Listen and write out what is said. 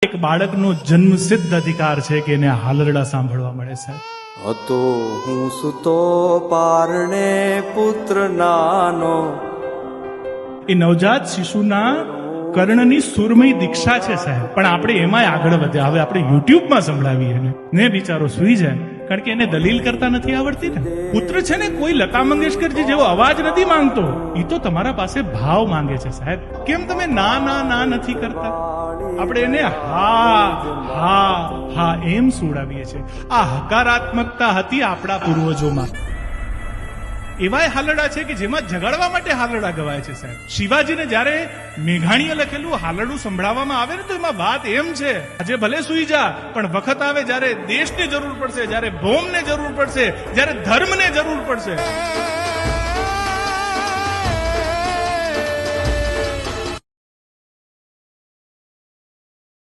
એક બાળકનો જન્મસિદ્ધ અધિકાર છે કે એને હાલરડા સાંભળવા મળે સાહેબ. હતો હું સુતો પારણે પુત્ર નાનો. એ નવજાત શિશુના કર્ણની સુરમય દીક્ષા છે સાહેબ, પણ આપણે એમાંય આગળ વધ્યા. હવે આપણે યુટ્યુબમાં સંભળાવીએ એને, ને બિચારો સુઈ જાય, કારણ કે એને દલીલ કરતા નથી આવડતી ને. પુત્ર છે ને કોઈ લતા મંગેશકરજી જેવો અવાજ નથી માંગતો, એ તો તમારા પાસે ભાવ માંગે છે સાહેબ. કેમ તમે ના ના ના નથી કરતા? આપણે એને હા હા હા એમ સુડાવીએ છીએ. આ હકારાત્મકતા હતી આપણા પૂર્વજોમાં. એવાય હાલરડા છે કે જેમાં જગાડવા માટે હાલરડા ગવાય છે સાહેબ. શિવાજીને જ્યારે મેઘાણીએ લખેલું હાલરડું સંભળાવવામાં આવે ને, તો એમાં વાત એમ છે, આજે ભલે સુઈ જા, પણ વખત આવે જ્યારે દેશને જરૂર પડશે, જ્યારે ભૌમને જરૂર પડશે, જ્યારે ધર્મને જરૂર પડશે,